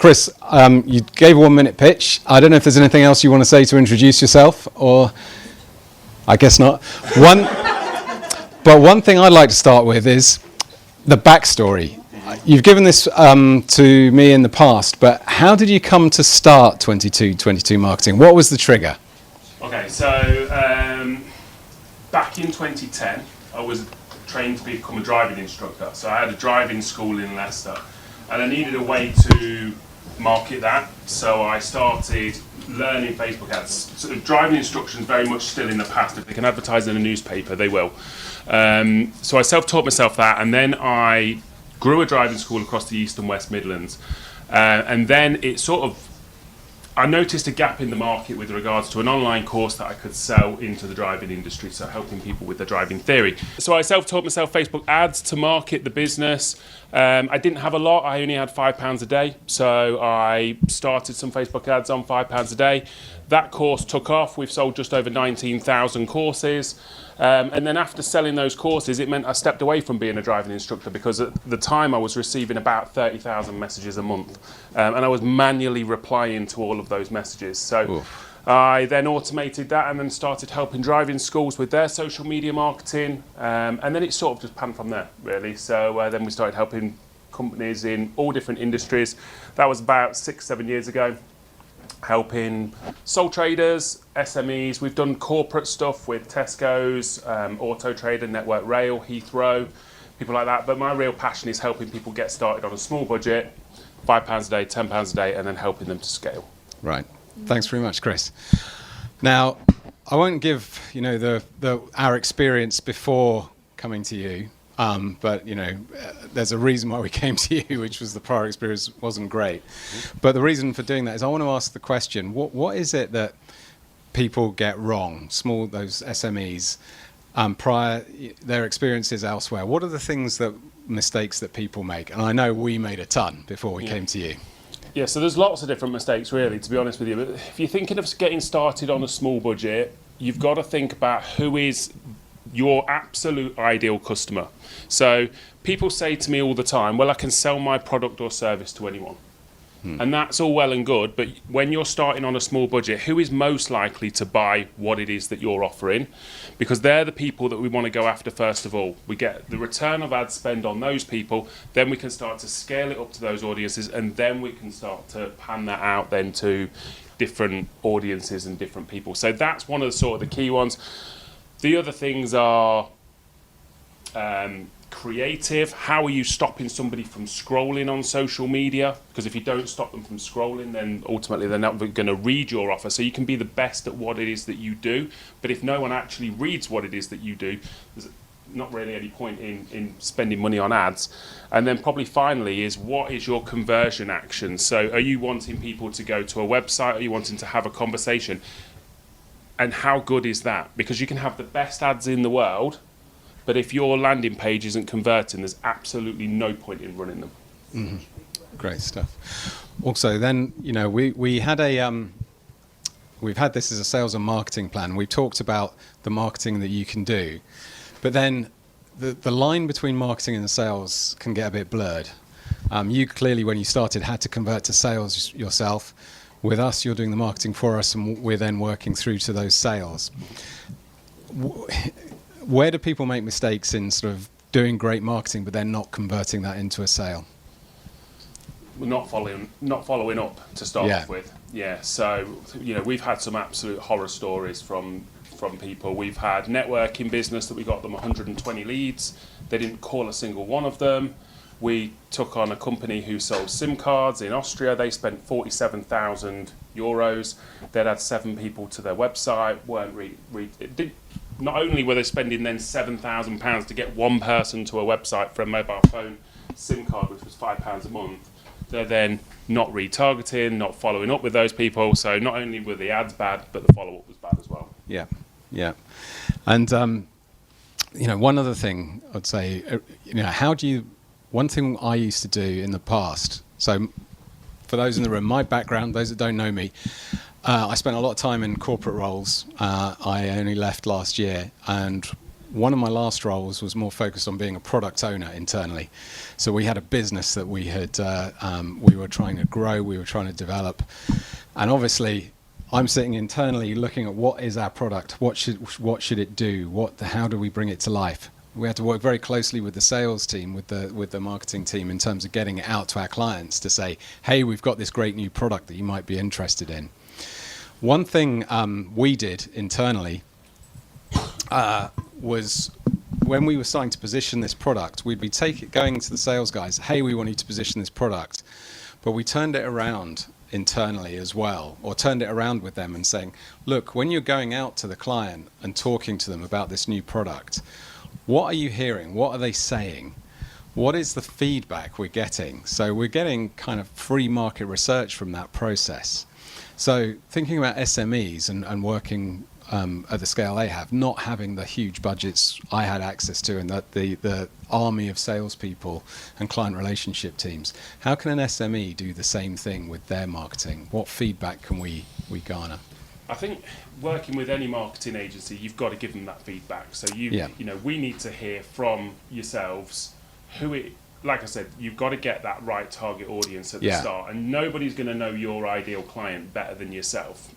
Chris, you gave a 1 minute pitch. I don't know if there's anything else you want to say to introduce yourself, or I guess not. But one thing I'd like to start with is the backstory. You've given this to me in the past, but how did you come to start 2222 Marketing? What was the trigger? Okay, so back in 2010, I was trained to become a driving instructor. So I had a driving school in Leicester, and I needed a way to market that. So I started learning Facebook ads. So driving instruction is very much still in the past. If they can advertise in a newspaper, they will. So I self-taught myself that, and then I grew a driving school across the East and West Midlands. And then it I noticed a gap in the market with regards to an online course that I could sell into the driving industry, so helping people with their driving theory. So I self-taught myself Facebook ads to market the business. I didn't have a lot, I only had £5 a day, so I started some Facebook ads on £5 a day. That course took off. We've sold just over 19,000 courses. And then after selling those courses, it meant I stepped away from being a driving instructor, because at the time I was receiving about 30,000 messages a month. And I was manually replying to all of those messages. So Oof. I then automated that and then started helping driving schools with their social media marketing. And then it sort of just panned from there, really. So then we started helping companies in all different industries. That was about 6-7 years ago. Helping sole traders, SMEs. We've done corporate stuff with Tesco's, Auto Trader, Network Rail, Heathrow, people like that. But my real passion is helping people get started on a small budget, £5 a day, £10 a day, and then helping them to scale. Right. Thanks very much, Chris. Now, I won't give our experience before coming to you. But there's a reason why we came to you, which was the prior experience wasn't great. But the reason for doing that is I want to ask the question: what is it that people get wrong? Those SMEs, prior their experiences elsewhere. What are the mistakes that people make? And I know we made a ton before we came to you. Yeah, so there's lots of different mistakes, really, to be honest with you. But if you're thinking of getting started on a small budget, you've got to think about who is your absolute ideal customer. So people say to me all the time, well, I can sell my product or service to anyone. And that's all well and good, but when you're starting on a small budget, who is most likely to buy what it is that you're offering? Because they're the people that we want to go after first of all. We get the return of ad spend on those people, then we can start to scale it up to those audiences, and then we can start to pan that out then to different audiences and different people. So that's one of the key ones. The other things are creative. How are you stopping somebody from scrolling on social media? Because if you don't stop them from scrolling, then ultimately they're not going to read your offer. So you can be the best at what it is that you do, but if no one actually reads what it is that you do, there's not really any point in spending money on ads. And then probably finally is, what is your conversion action? So are you wanting people to go to a website? Are you wanting to have a conversation? And how good is that? Because you can have the best ads in the world, but if your landing page isn't converting, there's absolutely no point in running them. Mm-hmm. Great stuff. Also, then we've had this as a sales and marketing plan. We've talked about the marketing that you can do, but then the line between marketing and sales can get a bit blurred. You clearly, when you started, had to convert to sales yourself. With us, you're doing the marketing for us, and we're then working through to those sales. Where do people make mistakes in sort of doing great marketing, but then not converting that into a sale? Not following up to start off with. Yeah. So we've had some absolute horror stories from people. We've had networking business that we got them 120 leads. They didn't call a single one of them. We took on a company who sold SIM cards in Austria. They spent €47,000. They'd had 7 people to their website. Not only were they spending then £7,000 to get one person to a website for a mobile phone SIM card, which was £5 a month, they're then not retargeting, not following up with those people. So not only were the ads bad, but the follow-up was bad as well. Yeah. And, one other thing I'd say, one thing I used to do in the past, so for those in the room, my background, those that don't know me, I spent a lot of time in corporate roles. I only left last year, and one of my last roles was more focused on being a product owner internally. So we had a business that we were trying to grow, we were trying to develop, and obviously I'm sitting internally looking at what is our product, what should it do, how do we bring it to life. We had to work very closely with the sales team, with the marketing team, in terms of getting it out to our clients to say, hey, we've got this great new product that you might be interested in. One thing we did internally was, when we were starting to position this product, we'd be going to the sales guys, hey, we want you to position this product, but we turned it around internally as well, or turned it around with them and saying, look, when you're going out to the client and talking to them about this new product, what are you hearing? What are they saying? What is the feedback we're getting? So we're getting kind of free market research from that process. So thinking about SMEs and working at the scale they have, not having the huge budgets I had access to, and that the army of salespeople and client relationship teams, how can an SME do the same thing with their marketing? What feedback can we garner? I think working with any marketing agency, you've got to give them that feedback. So we need to hear from yourselves like I said, you've got to get that right target audience at the start, and nobody's going to know your ideal client better than yourself.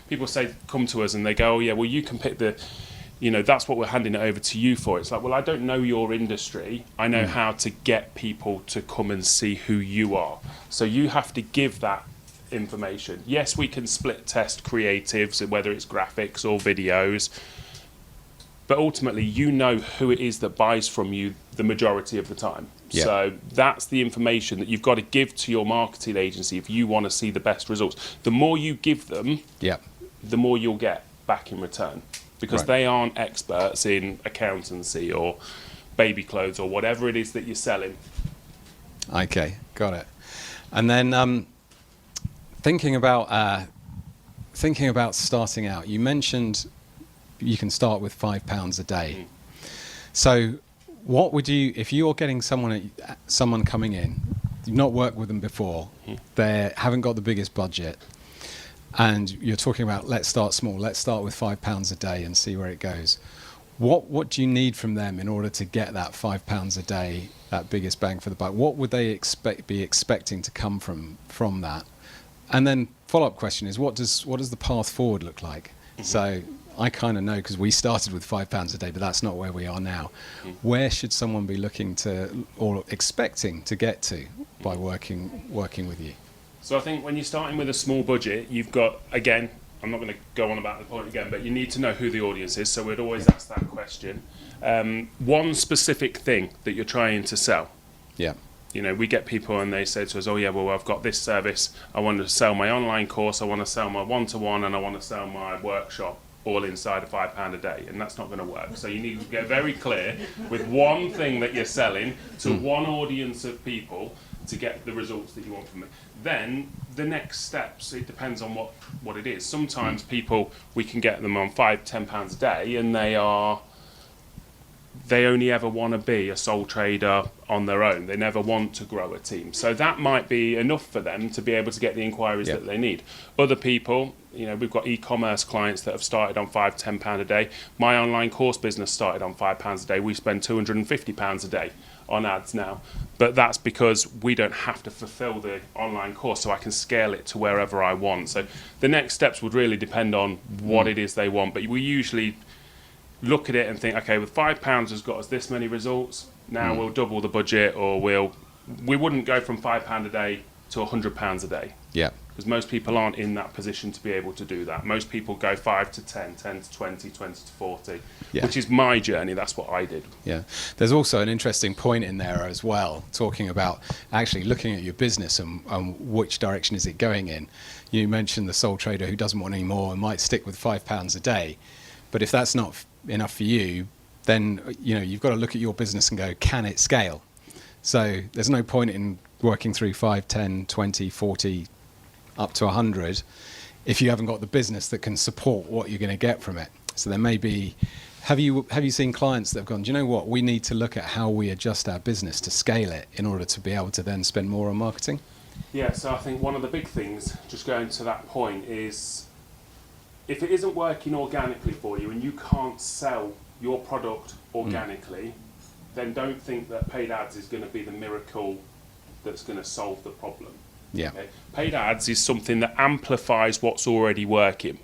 People say, come to us and they go, oh yeah, well you can pick that's what we're handing it over to you for. It's like, well, I don't know your industry. I know how to get people to come and see who you are. So you have to give that information. Yes, we can split test creatives, whether it's graphics or videos, but ultimately you know who it is that buys from you the majority of the time. So that's the information that you've got to give to your marketing agency if you want to see the best results. The more you give them, the more you'll get back in return, because they aren't experts in accountancy or baby clothes or whatever it is that you're selling. Okay, got it. And then thinking about starting out, you mentioned you can start with £5 a day. So what would you, if you're getting someone coming in, you've not worked with them before, they haven't got the biggest budget, and you're talking about, let's start small, let's start with £5 a day and see where it goes. What do you need from them in order to get that £5 a day, that biggest bang for the buck? What would they be expecting to come from that? And then follow-up question is, what does the path forward look like? So I kind of know, because we started with £5 a day, but that's not where we are now. Where should someone be looking to, or expecting to get to, by working with you? So I think when you're starting with a small budget, you've got, again, I'm not going to go on about the point again, but you need to know who the audience is. So we'd always ask that question. One specific thing that you're trying to sell. Yeah. We get people and they say to us, oh yeah, well, I've got this service. I want to sell my online course, I want to sell my one-to-one, and I want to sell my workshop, all inside of £5 a day, and that's not going to work. So you need to get very clear with one thing that you're selling to one audience of people to get the results that you want from it. Then the next steps, it depends on what it is. Sometimes people, we can get them on £5-10 a day, and they only ever want to be a sole trader on their own. They never want to grow a team. So that might be enough for them to be able to get the inquiries that they need. Other people, we've got e-commerce clients that have started on £5-10 a day. My online course business started on £5 a day. We spend £250 a day on ads now. But that's because we don't have to fulfill the online course, so I can scale it to wherever I want. So the next steps would really depend on what it is they want. But we usually look at it and think, okay, with £5 has got us this many results, now we'll double the budget, or we wouldn't go from £5 a day to £100 a day. Yeah. Because most people aren't in that position to be able to do that. Most people go 5 to 10, 10 to 20, 20 to 40, which is my journey. That's what I did. Yeah. There's also an interesting point in there as well, talking about actually looking at your business and which direction is it going in. You mentioned the sole trader who doesn't want any more and might stick with £5 a day. But if that's not enough for you, then you've got to look at your business and go, can it scale? So there's no point in working through 5, 10, 20, 40, up to 100 if you haven't got the business that can support what you're going to get from it. So there may be, have you seen clients that have gone, do you know what, we need to look at how we adjust our business to scale it in order to be able to then spend more on marketing? Yeah, so I think one of the big things, just going to that point, is if it isn't working organically for you and you can't sell your product organically, then don't think that paid ads is going to be the miracle that's going to solve the problem. Yeah. Okay? Paid ads is something that amplifies what's already working.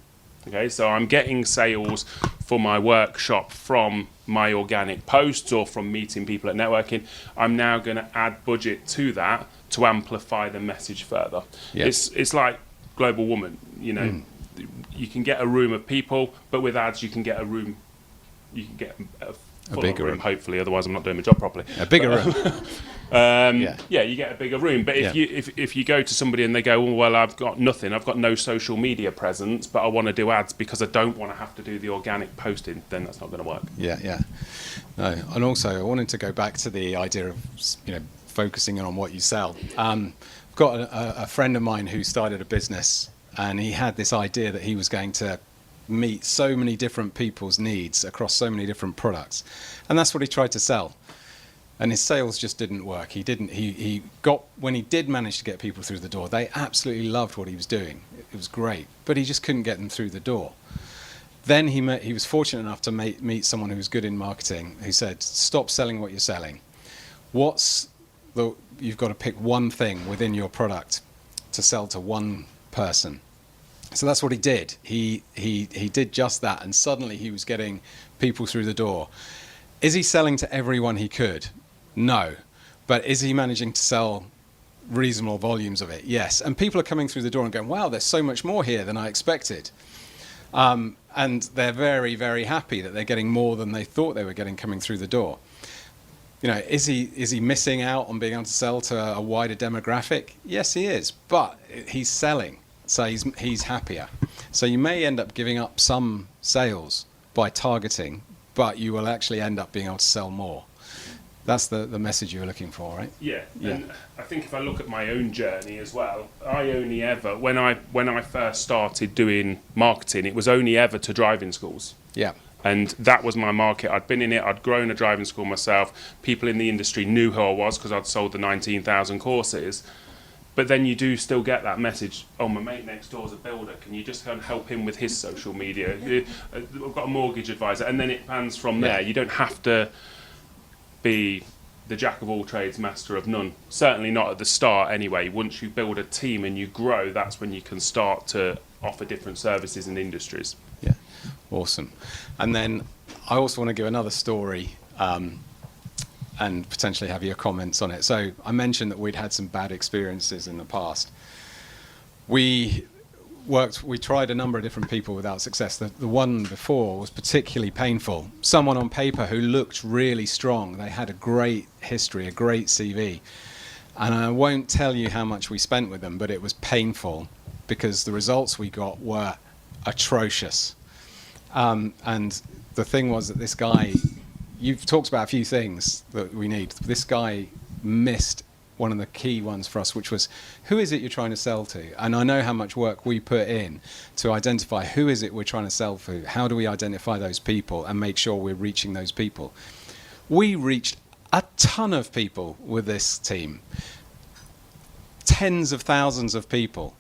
Okay, so I'm getting sales for my workshop from my organic posts or from meeting people at networking. I'm now going to add budget to that to amplify the message further. Yeah. It's like Global Woman. You know, you can get a room of people, but with ads you can get a room. You can get a fuller bigger room, room. hopefully. Otherwise, I'm not doing my job properly. A bigger room. Yeah, you get a bigger room. But if you go to somebody and they go, oh, well, I've got nothing, I've got no social media presence, but I want to do ads because I don't want to have to do the organic posting, then that's not going to work. Yeah. No, and also I wanted to go back to the idea of focusing on what you sell. I've got a friend of mine who started a business, and he had this idea that he was going to meet so many different people's needs across so many different products, and that's what he tried to sell. And his sales just didn't work. He got, when he did manage to get people through the door, they absolutely loved what he was doing. It was great, but he just couldn't get them through the door. Then he was fortunate enough to meet someone who was good in marketing, who said, stop selling what you're selling. You've got to pick one thing within your product to sell to one person. So that's what he did. He did just that, and suddenly he was getting people through the door. Is he selling to everyone he could? No. But is he managing to sell reasonable volumes of it? Yes. And people are coming through the door and going, wow, there's so much more here than I expected. And they're very, very happy that they're getting more than they thought they were getting coming through the door. Is he missing out on being able to sell to a wider demographic? Yes, he is. But he's selling, so he's happier. So you may end up giving up some sales by targeting, but you will actually end up being able to sell more. That's the message you were looking for, right? Yeah. And I think if I look at my own journey as well, I only ever, when I first started doing marketing, it was only ever to driving schools. Yeah. And that was my market. I'd been in it, I'd grown a driving school myself. People in the industry knew who I was because I'd sold the 19,000 courses. But then you do still get that message, oh, my mate next door's a builder, can you just go and help him with his social media? I've got a mortgage advisor. And then it pans from there. You don't have to be the jack of all trades, master of none. Certainly not at the start anyway. Once you build a team and you grow, that's when you can start to offer different services and industries. Yeah, awesome. And then I also want to give another story and potentially have your comments on it. So I mentioned that we'd had some bad experiences in the past. We tried a number of different people without success. The one before was particularly painful. Someone on paper who looked really strong. They had a great history, a great CV. And I won't tell you how much we spent with them, but it was painful because the results we got were atrocious. And the thing was that this guy, you've talked about a few things that we need. This guy missed one of the key ones for us, which was, who is it you're trying to sell to? And I know how much work we put in to identify who is it we're trying to sell to. How do we identify those people and make sure we're reaching those people? We reached a ton of people with this team, tens of thousands of people,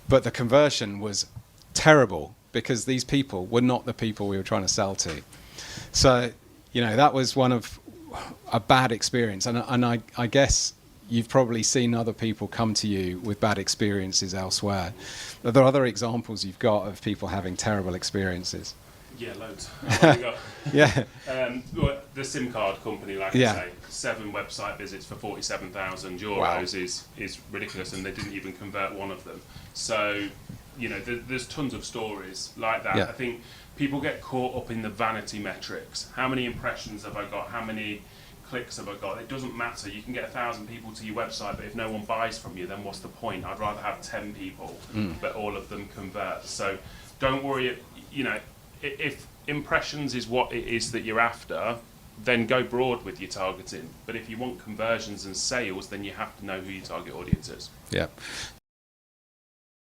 but the conversion was terrible because these people were not the people we were trying to sell to. So, that was one of a bad experience. And I guess you've probably seen other people come to you with bad experiences elsewhere. Are there other examples you've got of people having terrible experiences? Yeah, loads. Yeah. The SIM card company, like I say, 7 website visits for 47,000 euros Wow. is ridiculous, and they didn't even convert one of them. So, there's tons of stories like that. Yeah. I think people get caught up in the vanity metrics. How many impressions have I got? How many clicks have I got? It doesn't matter. You can get 1,000 people to your website, but if no one buys from you, then what's the point? I'd rather have 10 people, but all of them convert. So don't worry. If impressions is what it is that you're after, then go broad with your targeting. But if you want conversions and sales, then you have to know who your target audience is. Yeah.